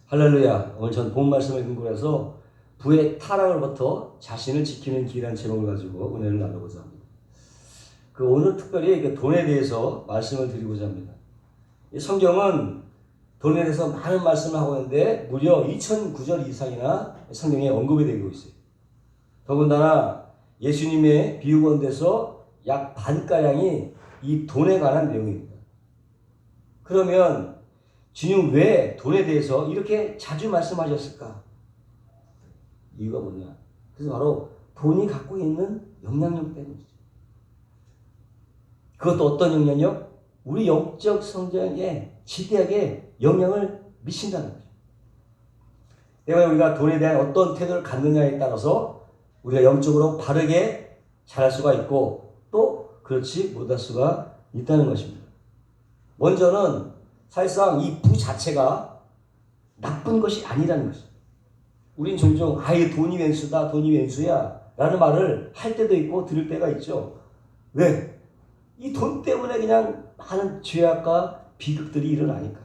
할렐루야. 오늘 전 본 말씀을 근거로 해서 부의 타락으로부터 자신을 지키는 길이라는 제목을 가지고 은혜를 나누고자 합니다. 오늘 특별히 돈에 대해서 말씀을 드리고자 합니다. 이 성경은 돈에 대해서 많은 말씀을 하고 있는데 무려 2009절 이상이나 성경에 언급이 되고 있어요. 더군다나 예수님의 비유건대에서 약 반가량이 이 돈에 관한 내용입니다. 그러면 주님 왜 돈에 대해서 이렇게 자주 말씀하셨을까? 이유가 뭐냐? 그래서 바로 돈이 갖고 있는 영향력 때문이죠. 그것도 어떤 영향력? 우리 영적 성장에 지대하게 영향을 미친다는 거죠. 때문에 우리가 돈에 대한 어떤 태도를 갖느냐에 따라서 우리가 영적으로 바르게 자랄 수가 있고 또 그렇지 못할 수가 있다는 것입니다. 먼저는 사실상 이 부 자체가 나쁜 것이 아니라는 것입니다. 우린 종종 아예 돈이 왼수다, 돈이 왼수야 라는 말을 할 때도 있고 들을 때가 있죠. 왜? 이 돈 때문에 그냥 많은 죄악과 비극들이 일어나니까.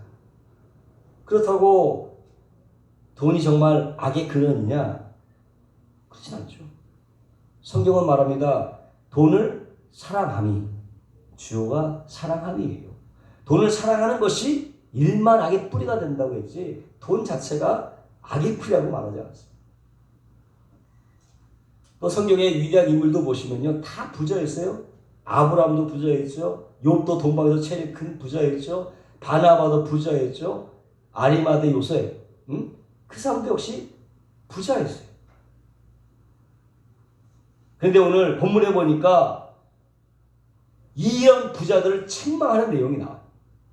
그렇다고 돈이 정말 악의 근원이냐? 그렇진 않죠. 성경은 말합니다. 돈을 사랑함이 주어가 사랑함이에요. 돈을 사랑하는 것이 일만 악의 뿌리가 된다고 했지 돈 자체가 악의 뿌리라고 말하지 않았어요. 또 성경의 위대한 인물도 보시면요. 다 부자였어요. 아브라함도 부자였죠. 욥도 동방에서 제일 큰 부자였죠. 바나바도 부자였죠. 아리마대 요셉, 그 사람도 역시 부자였어요. 그런데 오늘 본문에 보니까 이런 부자들을 책망하는 내용이 나와요.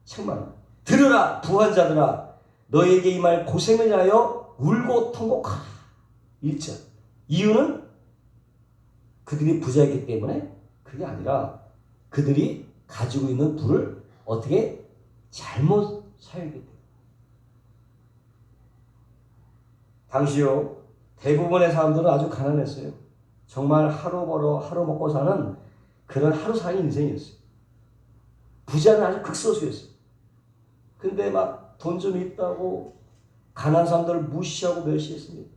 책망. 들으라 부한자들아 너에게 이 말 고생을 하여 울고 통곡하라. 1절. 이유는 그들이 부자였기 때문에 그게 아니라 그들이 가지고 있는 부를 어떻게 잘못 사용했기 때문에. 당시요 대부분의 사람들은 아주 가난했어요. 정말 하루 벌어 하루 먹고 사는 그런 하루 사는 인생이었어요. 부자는 아주 극소수였어요. 근데 막 돈 좀 있다고 가난한 사람들을 무시하고 멸시했습니다.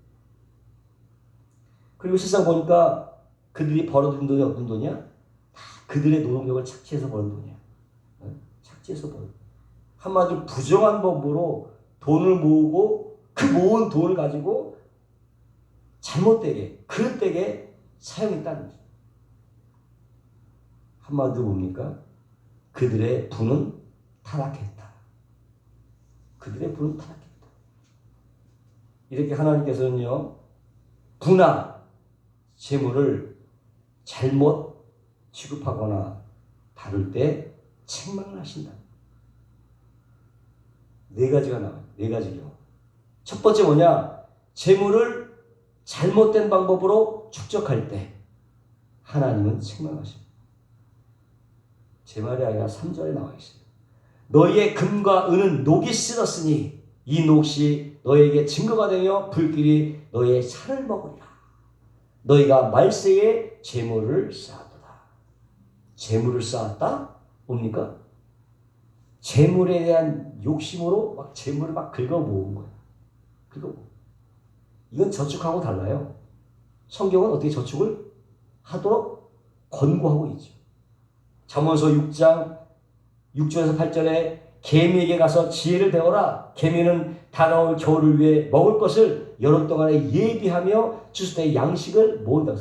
그리고 실상 보니까 그들이 벌어들인 돈이 어떤 돈이야? 다 그들의 노동력을 착취해서 버는 돈이야. 착취해서 버는. 한마디로 부정한 법으로 돈을 모으고 그 모은 돈을 가지고 잘못되게 그릇되게 사용했다는 거죠. 한마디로 뭡니까? 그들의 부는 타락했다. 그들의 부는 타락했다. 이렇게 하나님께서는요. 부나 재물을 잘못 취급하거나 다룰 때 책망을 하신다. 4가지가 나와요. 4가지 경우. 첫 번째 뭐냐? 재물을 잘못된 방법으로 축적할 때 하나님은 책망하십니다. 제 말이 아니라 3절에 나와 있어요. 너희의 금과 은은 녹이 쓸었으니 이 녹이 너희에게 증거가 되며 불길이 너희의 살을 먹으리라. 너희가 말세에 재물을 쌓았도다. 재물을 쌓았다? 뭡니까? 재물에 대한 욕심으로 막 재물을 막 긁어 모은 거예요. 긁어. 이건 저축하고 달라요. 성경은 어떻게 저축을 하도록 권고하고 있죠. 잠언서 6장 6절에서 8절에 개미에게 가서 지혜를 배워라. 개미는 다가올 겨울을 위해 먹을 것을 여름 동안에 예비하며 추수 때 양식을 모은다.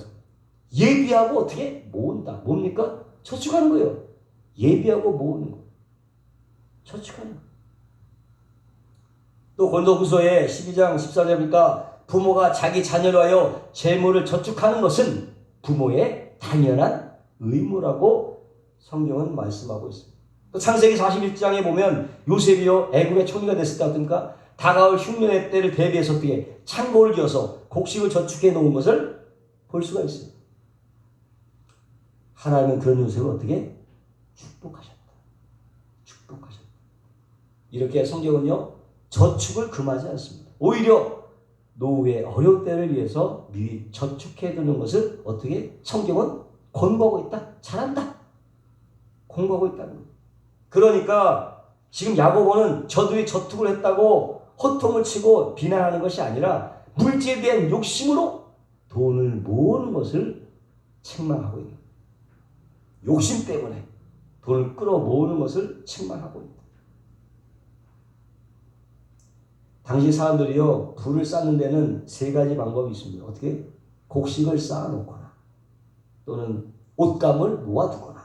예비하고 어떻게 모은다. 뭡니까? 저축하는 거예요. 예비하고 모으는 거. 저축하는 거. 또 고린도후서의 12장 14절에 보니까 부모가 자기 자녀를 위하여 재물을 저축하는 것은 부모의 당연한 의무라고 성경은 말씀하고 있습니다. 또 창세기 41장에 보면 요셉이요 애굽의 총리가 됐을 때 어떤가 다가올 흉년의 때를 대비해서 어떻게 창고를 지어서 곡식을 저축해 놓은 것을 볼 수가 있어요. 하나님은 그런 요셉을 어떻게 축복하셨다. 축복하셨다. 이렇게 성경은요 저축을 금하지 않습니다. 오히려 노후의 어려운 때를 위해서 미리 저축해 두는 것을 어떻게 성경은 권고하고 있다. 잘한다. 권고하고 있다는 거예요. 그러니까 지금 야고보는 저들이 저축을 했다고 호통을 치고 비난하는 것이 아니라 물질에 대한 욕심으로 돈을 모으는 것을 책망하고 있는 거예요. 욕심 때문에 돈을 끌어모으는 것을 책망하고 있다. 당시 사람들이요, 불을 쌓는 데는 세 가지 방법이 있습니다. 어떻게? 곡식을 쌓아놓거나, 또는 옷감을 모아두거나,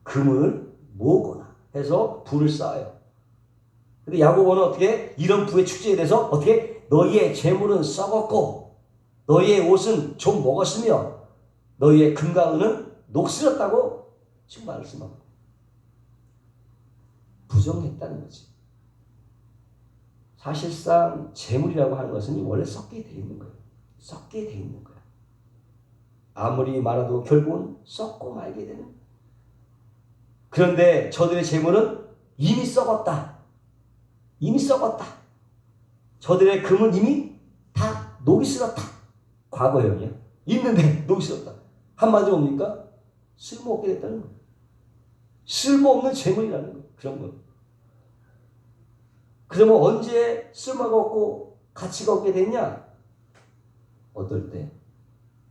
금을 모으거나 해서 불을 쌓아요. 근데 야고보는 어떻게? 이런 부의 축제에 대해서 어떻게? 너희의 재물은 썩었고, 너희의 옷은 좀 먹었으며, 너희의 금과 은은 녹슬었다고 지금 말씀합니다. 부정했다는 거지. 사실상 재물이라고 하는 것은 원래 썩게 돼 있는 거예요. 썩게 돼 있는 거예요. 아무리 많아도 결국은 썩고 말게 되는. 그런데 저들의 재물은 이미 썩었다. 이미 썩었다. 저들의 금은 이미 다 녹이 슬었다. 과거형이야. 있는데 녹이 슬었다. 한마디로 뭡니까? 쓸모없게 됐다는 거예요. 쓸모없는 재물이라는 거예요. 그런 거. 그러면 언제 쓸모가 없고 가치가 없게 됐냐? 어떨 때?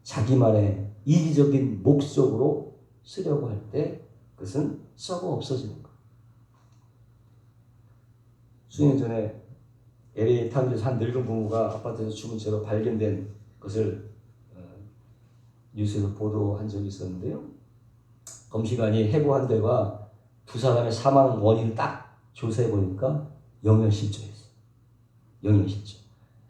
자기만의 이기적인 목적으로 쓰려고 할 때 그것은 썩어 없어지는 거예요. 수년 전에 LA 타임즈에서 한 늙은 부부가 아파트에서 죽은 채로 발견된 것을 뉴스에서 보도한 적이 있었는데요. 검시관이 해고한 데가 두 사람의 사망 원인을 딱 조사해 보니까 영양실조였어요. 영양실조.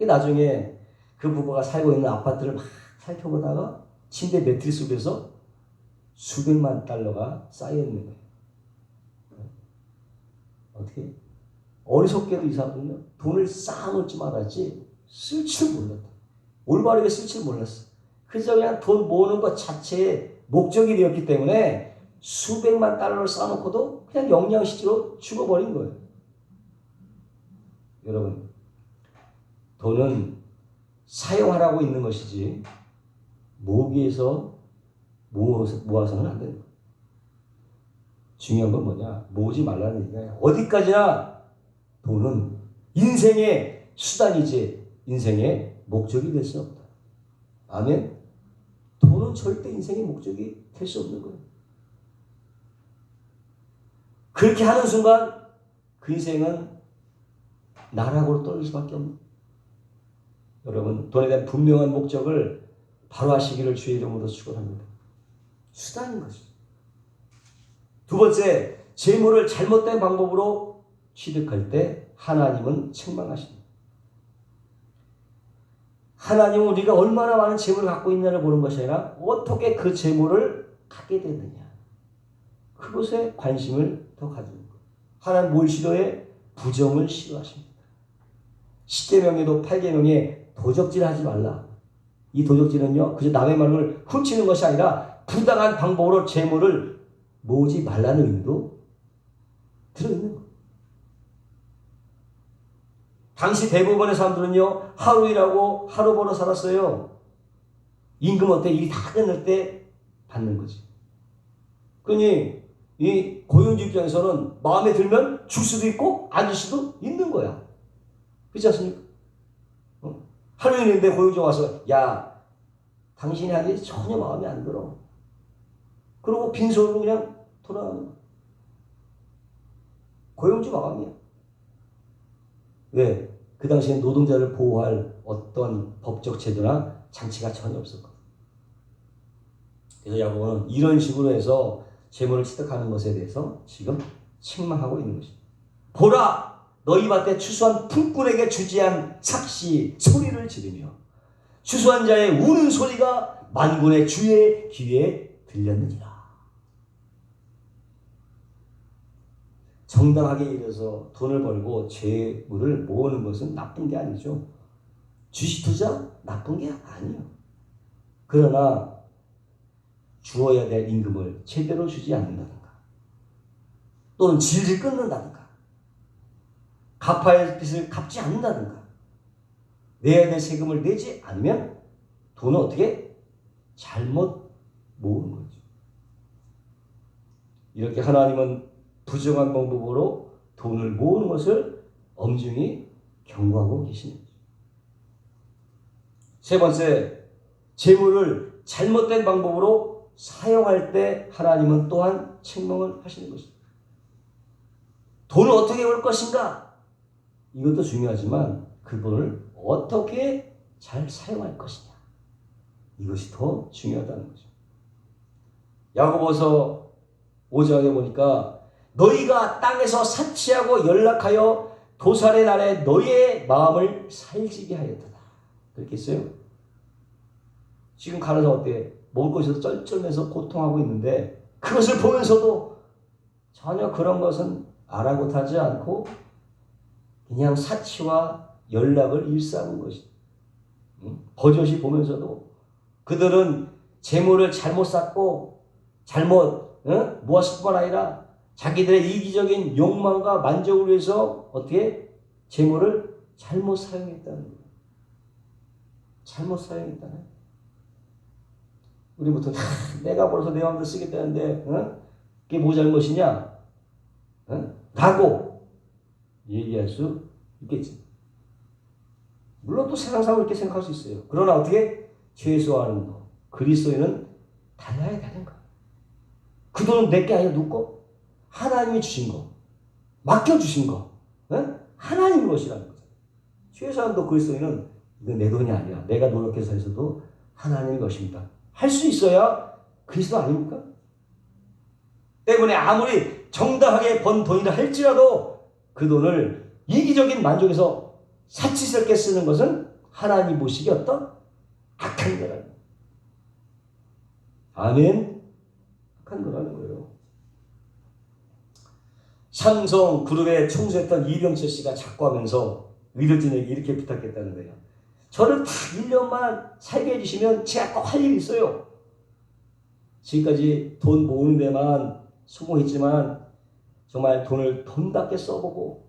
나중에 그 부부가 살고 있는 아파트를 막 살펴보다가 침대 매트리스 속에서 수백만 달러가 쌓여 있는 거예요. 어떻게? 어리석게도 이 사람은요, 돈을 쌓아놓지 말았지 쓸 줄 몰랐다. 올바르게 쓸 줄 몰랐어. 그래서 그냥 돈 모으는 것 자체의 목적이 되었기 때문에 수백만 달러를 쌓아놓고도 그냥 영양실조로 죽어버린 거예요. 여러분, 돈은 사용하라고 있는 것이지 모으기 위해서 모아서는 안 되는 거예요. 중요한 건 뭐냐? 모으지 말라는 얘기야. 어디까지나 돈은 인생의 수단이지 인생의 목적이 될 수 없다. 아멘? 돈은 절대 인생의 목적이 될 수 없는 거예요. 그렇게 하는 순간 그 인생은 나락으로 떨어질 수밖에 없는 거예요. 여러분, 돈에 대한 분명한 목적을 바로 하시기를 주의 이름으로 축원합니다. 수단인 것이죠. 두 번째, 재물을 잘못된 방법으로 취득할 때 하나님은 책망하십니다. 하나님은 우리가 얼마나 많은 재물을 갖고 있냐를 보는 것이 아니라 어떻게 그 재물을 갖게 되느냐, 그것에 관심을 더 가지는 거예요. 하나님 뭘 싫어해? 부정을 싫어하십니다. 10계명에도 8계명에 도적질하지 말라. 이 도적질은요, 그저 남의 말을 훔치는 것이 아니라 부당한 방법으로 재물을 모으지 말라는 의미도 들어있는 거예요. 당시 대부분의 사람들은요, 하루 일하고 하루 벌어 살았어요. 임금 어때? 일이 다 끝날 때 받는 거지. 그러니 이 고용주 입장에서는 마음에 들면 줄 수도 있고 안 줄 수도 있는 거야. 그렇지 않습니까? 하루 일인데 고용주가 와서 야, 당신이 한 일이 전혀 마음에 안 들어. 그러고 빈손으로 그냥 돌아가는 거야. 고용주 마음이야. 왜? 그 당시에 노동자를 보호할 어떤 법적 제도나 장치가 전혀 없었거든. 그래서 야고보는 이런 식으로 해서 재물을 취득하는 것에 대해서 지금 책망하고 있는 것입니다. 보라! 너희 밭에 추수한 품꾼에게 주지한 삭시 소리를 지르며 추수한 자의 우는 소리가 만군의 주의 귀에 들렸느니라. 정당하게 일해서 돈을 벌고 재물을 모으는 것은 나쁜 게 아니죠. 주식 투자 나쁜 게 아니에요. 그러나 주어야 될 임금을 제대로 주지 않는다든가, 또는 질질 끊는다든가, 갚아야 할 빚을 갚지 않는다든가, 내야 될 세금을 내지 않으면 돈은 어떻게? 잘못 모으는 거죠. 이렇게 하나님은 부정한 방법으로 돈을 모으는 것을 엄중히 경고하고 계시는 거죠. 세 번째, 재물을 잘못된 방법으로 사용할 때 하나님은 또한 책망을 하시는 것입니다. 돈을 어떻게 벌 것인가? 이것도 중요하지만 그 돈을 어떻게 잘 사용할 것이냐? 이것이 더 중요하다는 거죠. 야고보서 5장에 보니까 너희가 땅에서 사치하고 연락하여 도살의 날에 너희의 마음을 살지게 하였다. 그렇게 했어요. 지금 가나서 어때? 먹을 것이 쩔쩔매서 고통하고 있는데 그것을 보면서도 전혀 그런 것은 아랑곳하지 않고 그냥 사치와 연락을 일삼은 것이다. 버젓이 보면서도 그들은 재물을 잘못 쌓고 잘못 모았을 뿐만 아니라 자기들의 이기적인 욕망과 만족을 위해서 어떻게 재물을 잘못 사용했다는 거예요. 잘못 사용했다는. 우리 보통 내가 벌어서 내 마음대로 쓰겠다는데 그게 뭐 잘못이냐? 라고 얘기할 수 있겠지. 물론 또 세상 사람은 이렇게 생각할 수 있어요. 그러나 어떻게? 최소한 그리스도인은 달라야 되는 거야. 그 돈은 내게 아니라 누구 거? 하나님이 주신 거. 맡겨주신 거. 하나님 것이라는 거죠. 최소한도 그리스도인은 이건 내 돈이 아니야. 내가 노력해서 해서도 하나님의 것입니다. 할 수 있어야 그리스도 아닙니까? 때문에 아무리 정당하게 번 돈이라 할지라도 그 돈을 이기적인 만족에서 사치스럽게 쓰는 것은 하나님 보시기에 어떤 악한 거라는 거예요. 아멘. 악한 거라는 거예요. 삼성 그룹에 총수했던 이병철 씨가 자꾸 하면서 의료진에게 이렇게 부탁했다는 거예요. 저를 딱 1년만 살게 해주시면 제가 꼭 할 일이 있어요. 지금까지 돈 모으는 데만 성공했지만 정말 돈을 돈답게 써보고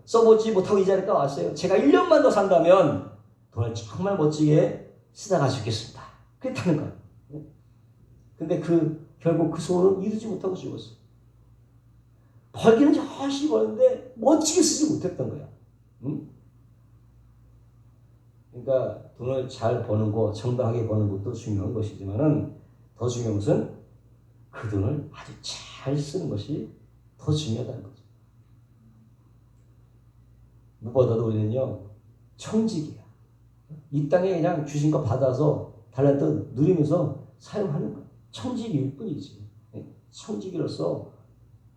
써보지 못하고 이 자리까지 왔어요. 제가 1년만 더 산다면 돈을 정말 멋지게 쓰다 갈 수 있겠습니다. 그랬다는 거예요. 근데 결국 그 소원은 이루지 못하고 죽었어요. 벌기는 열심히 버는데 멋지게 쓰지 못했던 거야. 그러니까 돈을 잘 버는 것, 정당하게 버는 것도 중요한 것이지만은 더 중요한 것은 그 돈을 아주 잘 쓰는 것이 더 중요하다는 거죠. 무엇보다도 우리는요, 청직이야. 이 땅에 그냥 주신 거 받아서 달란트 누리면서 사용하는 거야. 청직일 뿐이지. 청지기로서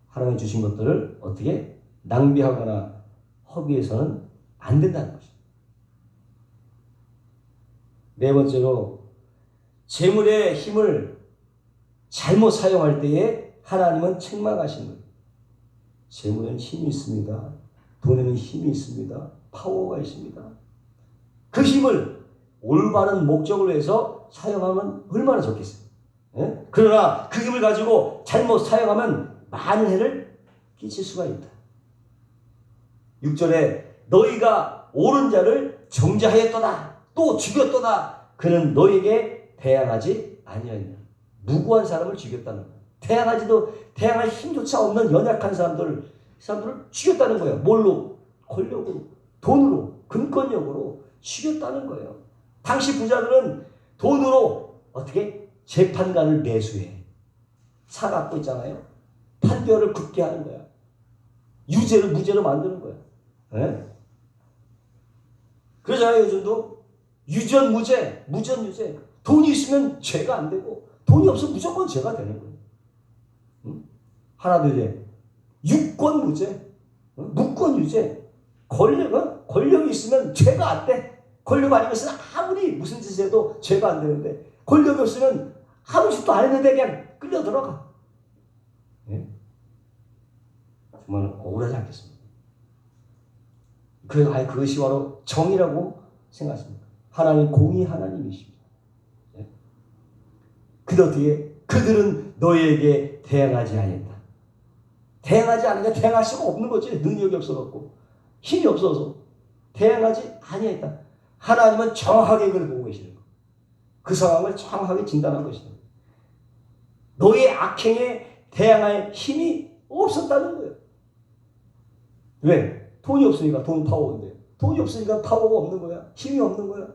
하나님이 주신 것들을 어떻게 낭비하거나 허비해서는 안 된다는 것입니다. 네 번째로 재물의 힘을 잘못 사용할 때에 하나님은 책망하시는 거예요. 재물에는 힘이 있습니다. 돈에는 힘이 있습니다. 파워가 있습니다. 그 힘을 올바른 목적을 위해서 사용하면 얼마나 좋겠어요. 그러나 그 힘을 가지고 잘못 사용하면 많은 해를 끼칠 수가 있다. 6절에 너희가 옳은 자를 정죄하였도다. 또 죽였도다. 그는 너에게 대항하지 아니하니라. 무고한 사람을 죽였다는 거예요. 대항할 힘조차 없는 연약한 사람들을 죽였다는 거예요. 뭘로? 권력으로, 돈으로, 금권력으로 죽였다는 거예요. 당시 부자들은 돈으로 어떻게? 재판관을 매수해. 사갖고 있잖아요. 판결을 굳게 하는 거야. 유죄를 무죄로 만드는 거야. 네? 그러잖아요. 요즘도 유전 무죄, 무전 유죄. 돈이 있으면 죄가 안 되고 돈이 없으면 무조건 죄가 되는 거예요. 하나 더 이제 유권 무죄, 무권 유죄. 권력이 있으면 죄가 안 돼. 권력 아니면 아무리 무슨 짓을 해도 죄가 안 되는데 권력이 없으면 아무 짓도 안 했는데 그냥 끌려 들어가. 네? 정말 억울하지 않겠습니까? 그것이 바로 정의라고 생각합니다. 하나님 공의 하나님이십니다. 네? 근데 어떻게? 그들은 너희에게 대항하지 않았다. 대항하지 않으니까 대항할 수가 없는 거지. 능력이 없어갖고 힘이 없어서 대항하지 아니했다. 하나님은 정확하게 그걸 보고 계시는 거예요. 그 상황을 정확하게 진단한 것이다. 너의 악행에 대항할 힘이 없었다는 거예요. 왜? 돈이 없으니까 돈 파워인데. 돈이 없으니까 파워가 없는 거야. 힘이 없는 거야.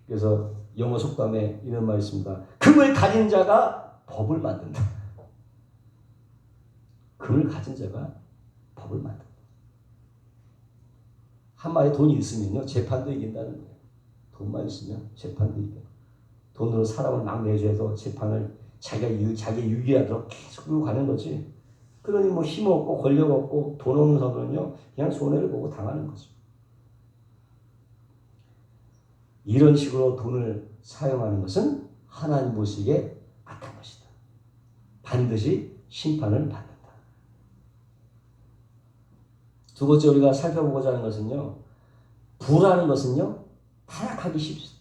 그래서 영어 속담에 이런 말이 있습니다. 금을 가진 자가 법을 만든다. 금을 가진 자가 법을 만든다. 한마디 돈이 있으면요, 재판도 이긴다는 거예요. 돈만 있으면 재판도 이겨. 돈으로 사람을 막 내줘서 재판을 자기 유기하도록 계속 끌고 가는 거지. 그러니 뭐 힘 없고 권력 없고 돈 없는 사람은요, 그냥 손해를 보고 당하는 거죠. 이런 식으로 돈을 사용하는 것은 하나님 보시기에 악한 것이다. 반드시 심판을 받는다. 두 번째 우리가 살펴보고자 하는 것은요, 부라는 것은요, 타락하기 쉽습니다.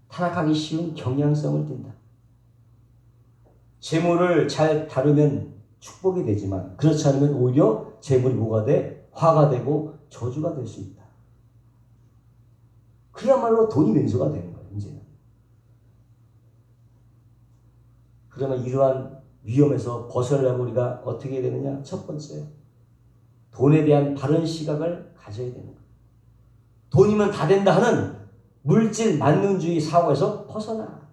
타락하기 쉬운 경향성을 띈다. 재물을 잘 다루면 축복이 되지만 그렇지 않으면 오히려 재물이 뭐가 돼? 화가 되고 저주가 될 수 있다. 그야말로 돈이 왼수가 되는 거예요, 이제는. 그러면 이러한 위험에서 벗어나려면 우리가 어떻게 해야 되느냐? 첫 번째, 돈에 대한 바른 시각을 가져야 되는 거예요. 돈이면 다 된다 하는 물질 만능주의 사고에서 벗어나.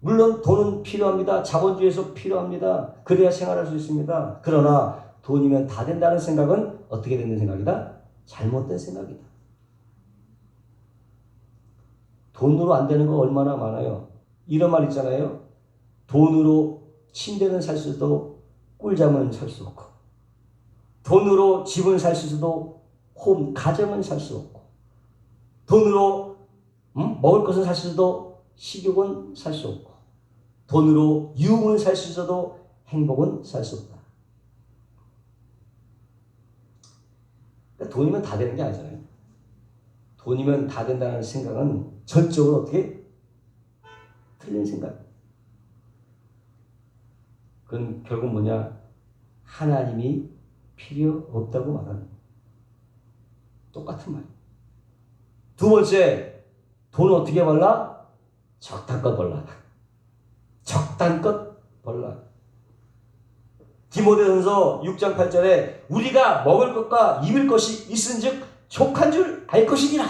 물론 돈은 필요합니다. 자본주의에서 필요합니다. 그래야 생활할 수 있습니다. 그러나 돈이면 다 된다는 생각은 어떻게 되는 생각이다? 잘못된 생각이다. 돈으로 안 되는 거 얼마나 많아요. 이런 말 있잖아요. 돈으로 침대는 살 수도 꿀잠은 살 수 없고, 돈으로 집은 살 수도 가정은 살 수 없고, 돈으로 먹을 것은 살 수도 식욕은 살 수 없고, 돈으로 유흥은 살 수 있어도 행복은 살 수 없다. 그러니까 돈이면 다 되는 게 아니잖아요. 돈이면 다 된다는 생각은 전적으로 어떻게? 틀린 생각. 그건 결국 뭐냐? 하나님이 필요 없다고 말하는 거예요. 똑같은 말. 두 번째, 돈을 어떻게 벌라? 적당껏 벌라. 적당껏 벌라. 디모데전서 6장 8절에 우리가 먹을 것과 입을 것이 있은즉 족한 줄 알 것이니라.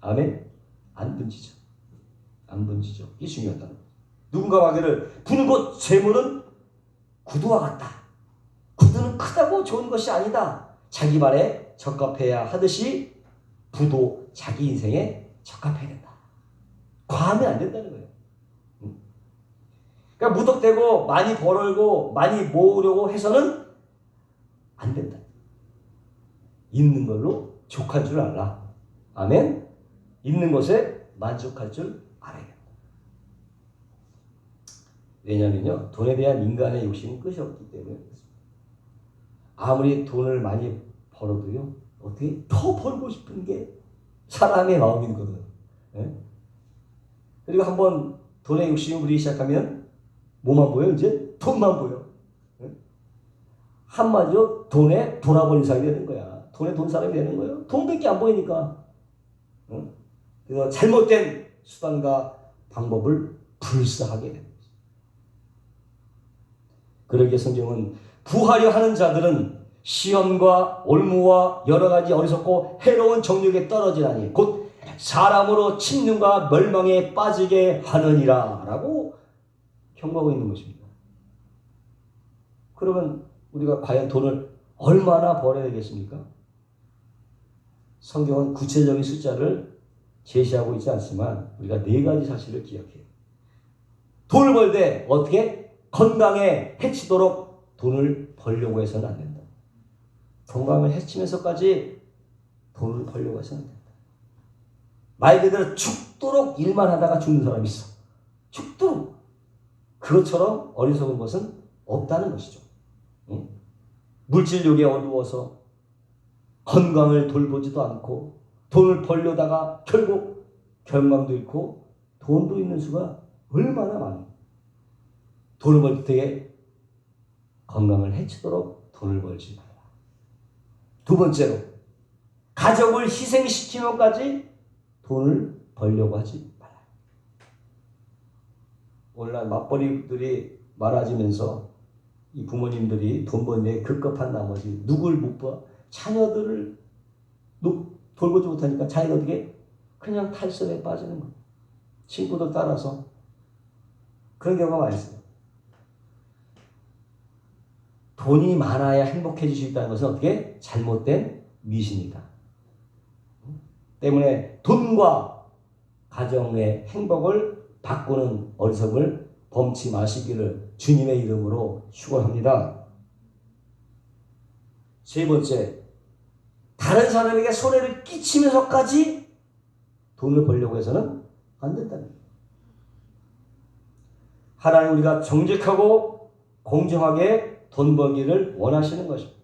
아멘. 안 번지죠. 안 번지죠. 이게 중요하다. 누군가 말하기를 부는 것 재물은 구두와 같다. 구두는 크다고 좋은 것이 아니다. 자기 말에 적합해야 하듯이 부도 자기 인생에 적합해야 된다. 과하면 안 된다는 거예요. 그러니까 무턱대고 많이 벌고 많이 모으려고 해서는 안 된다. 있는 걸로 족한 줄 알라. 아멘. 있는 것에 만족할 줄 알아야 된다. 왜냐하면요, 돈에 대한 인간의 욕심은 끝이 없기 때문에 그렇습니다. 아무리 돈을 많이 벌어도요, 어떻게 더 벌고 싶은 게 사람의 마음이거든. 예? 그리고 한번 돈의 욕심을 부리기 시작하면 뭐만 보여? 이제 돈만 보여. 예? 한마디로 돈에 돌아버린 사람이 되는 거야. 돈에 돈 사람이 되는 거예요. 돈밖에 안 보이니까. 예? 그래서 잘못된 수단과 방법을 불사하게 됩니다. 그러기에 성경은 부하려 하는 자들은 시험과 올무와 여러 가지 어리석고 해로운 정욕에 떨어지나니 곧 사람으로 침륜과 멸망에 빠지게 하느니라 라고 경고하고 있는 것입니다. 그러면 우리가 과연 돈을 얼마나 벌어야 되겠습니까? 성경은 구체적인 숫자를 제시하고 있지 않지만 우리가 네 가지 사실을 기억해요. 돈을 벌 때 어떻게? 건강에 해치도록 돈을 벌려고 해서는 안 된다. 건강을 해치면서까지 돈을 벌려고 해서는 안 된다. 말 그대로 죽도록 일만 하다가 죽는 사람이 있어. 죽도록. 그것처럼 어리석은 것은 없다는 것이죠. 응? 물질욕에 어두워서 건강을 돌보지도 않고 돈을 벌려다가 결국 건강도 잃고 돈도 있는 수가 얼마나 많아요. 돈을 벌 때 건강을 해치도록 돈을 벌지 말라. 두 번째로 가족을 희생시키면까지 돈을 벌려고 하지 말라. 오늘날 맞벌이들이 많아지면서 이 부모님들이 돈 버는데 급급한 나머지 누굴 못 봐? 자녀들을 돌보지 못하니까 자기가 어떻게 그냥 탈선에 빠지는 거예요. 친구들 따라서. 그런 경우가 많이 있어요. 돈이 많아야 행복해질 수 있다는 것은 어떻게? 잘못된 미신이다. 때문에 돈과 가정의 행복을 바꾸는 어리석음을 범치 마시기를 주님의 이름으로 축원합니다. 세 번째, 다른 사람에게 손해를 끼치면서까지 돈을 벌려고 해서는 안 된다는 거예요. 하나님 우리가 정직하고 공정하게 돈 벌기를 원하시는 것입니다.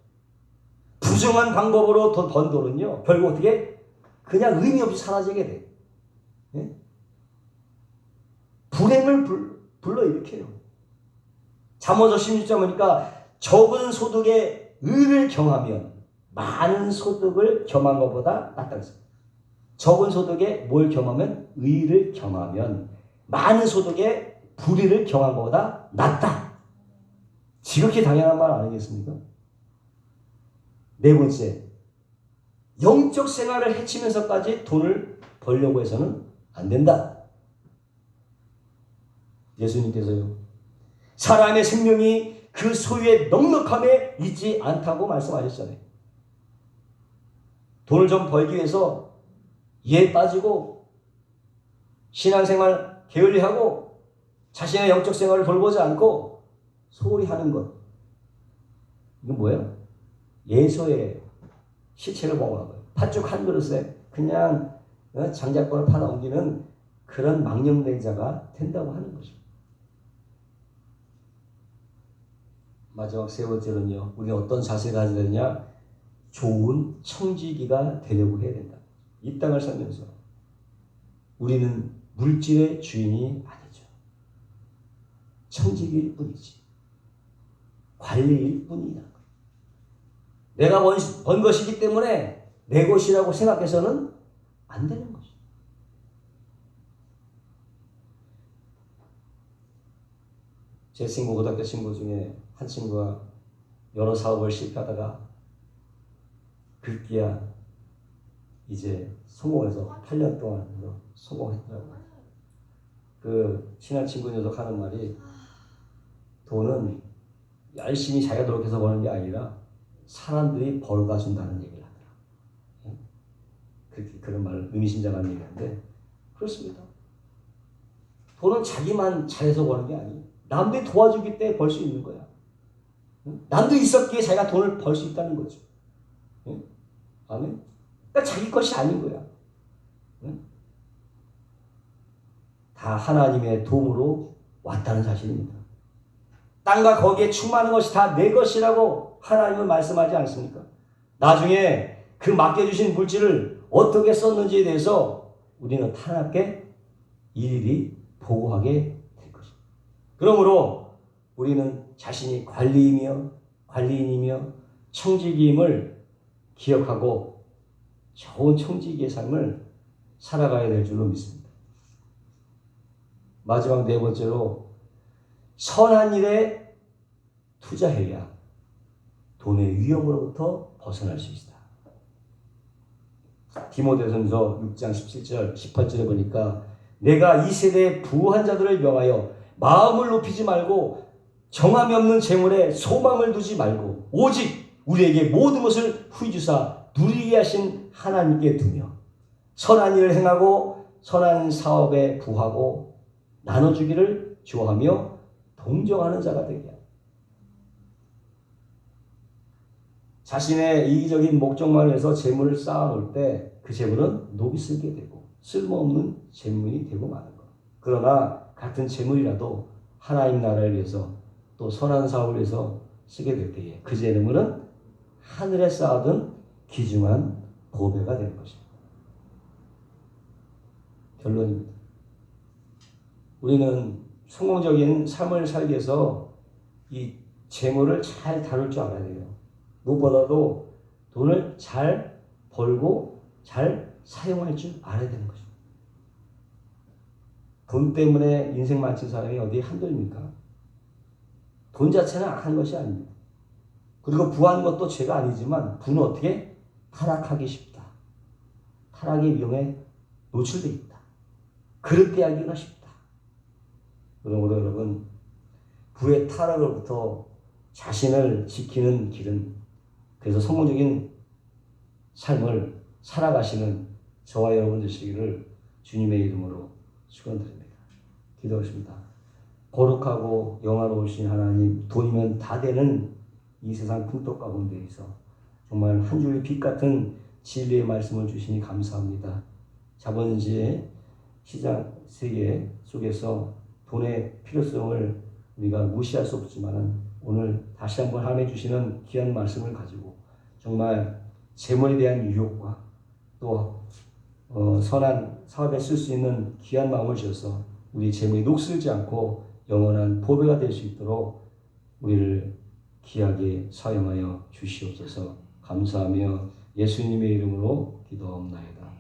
부정한 방법으로 돈 번 돈은요, 결국 어떻게? 그냥 의미 없이 사라지게 돼요. 예? 불행을 불러일으켜요. 잠언서 16장 보니까 적은 소득에 의를 경하면 많은 소득을 겸한 것보다 낫다고 했어요. 적은 소득에 뭘 겸하면? 의를 겸하면 많은 소득에 불의를 경한 것보다 낫다. 지극히 당연한 말 아니겠습니까? 네 번째, 영적 생활을 해치면서까지 돈을 벌려고 해서는 안 된다. 예수님께서요, 사람의 생명이 그 소유의 넉넉함에 있지 않다고 말씀하셨잖아요. 돈을 좀 벌기 위해서 이에 빠지고 신앙생활 게을리하고 자신의 영적 생활을 돌보지 않고 소홀히 하는 것, 이건 뭐예요? 예소의 시체를 먹으라고 해요. 팥죽 한 그릇에 그냥 장작권을 팔아넘기는 그런 망령된 자가 된다고 하는 거죠. 마지막 세 번째는요, 우리는 어떤 자세를 가져야 되느냐? 좋은 청지기가 되려고 해야 된다. 이 땅을 살면서 우리는 물질의 주인이 아니죠. 청지기일 뿐이지. 관리일 뿐이다. 내가 번 것이기 때문에 내 것이라고 생각해서는 안 되는 거죠. 제 친구, 고등학교 친구 중에 한 친구가 여러 사업을 실패하다가 급기야 이제 성공해서 8년 동안 성공했더라고요. 그 친한 친구 녀석 하는 말이, 돈은 열심히 자기가 노력해서 버는 게 아니라 사람들이 벌어다 준다는 얘기를 하더라. 그렇게 그런 말 의미심장한 얘기인데 그렇습니다. 돈은 자기만 잘해서 버는 게 아니에요. 남들이 도와주기 때문에 벌 수 있는 거야. 남도 있었기에 자기가 돈을 벌 수 있다는 거죠. 아멘. 그러니까 자기 것이 아닌 거야. 다 하나님의 도움으로 왔다는 사실입니다. 땅과 거기에 충만한 것이 다 내 것이라고 하나님은 말씀하지 않습니까? 나중에 그 맡겨주신 물질을 어떻게 썼는지에 대해서 우리는 하나님께 일일이 보고하게 될 것입니다. 그러므로 우리는 자신이 관리인이며 청지기임을 기억하고 좋은 청지기의 삶을 살아가야 될 줄로 믿습니다. 마지막 네 번째로, 선한 일에 투자해야 돈의 위험으로부터 벗어날 수 있다. 디모데전서 6장 17절 18절에 보니까 내가 이 세대의 부한 자들을 명하여 마음을 높이지 말고 정함이 없는 재물에 소망을 두지 말고 오직 우리에게 모든 것을 후히 주사 누리게 하신 하나님께 두며 선한 일을 행하고 선한 사업에 부하고 나눠주기를 좋아하며 동정하는 자가 되게 하라. 자신의 이기적인 목적만 위해서 재물을 쌓아놓을 때 그 재물은 녹이 슬게 되고 쓸모없는 재물이 되고 마는 것. 그러나 같은 재물이라도 하나님 나라를 위해서 또 선한 사업을 위해서 쓰게 될 때에 그 재물은 하늘에 쌓아둔 귀중한 보배가 되는 것입니다. 결론입니다. 우리는 성공적인 삶을 살기 위해서 이 재물을 잘 다룰 줄 알아야 돼요. 무엇보다도 돈을 잘 벌고 잘 사용할 줄 알아야 되는 거죠. 돈 때문에 인생 망친 사람이 어디 한둘입니까? 돈 자체는 악한 것이 아닙니다. 그리고 부한 것도 죄가 아니지만 부는 어떻게? 타락하기 쉽다. 타락의 위험에 노출되어 있다. 그릇 대하기가 쉽다. 그러므로 여러분, 부의 타락으로부터 자신을 지키는 길은, 그래서 성공적인 삶을 살아가시는 저와 여러분 되시기를 주님의 이름으로 축원드립니다. 기도하십니다. 거룩하고 영화로우신 하나님, 돈이면 다 되는 이 세상 풍토 가운데에서 정말 한 줄의 빛 같은 진리의 말씀을 주시니 감사합니다. 자본주의 시장 세계 속에서 돈의 필요성을 우리가 무시할 수 없지만 오늘 다시 한번 함께 주시는 귀한 말씀을 가지고 정말 재물에 대한 유혹과 또 선한 사업에 쓸 수 있는 귀한 마음을 주셔서 우리 재물이 녹슬지 않고 영원한 보배가 될 수 있도록 우리를 귀하게 사용하여 주시옵소서. 감사하며 예수님의 이름으로 기도하옵나이다.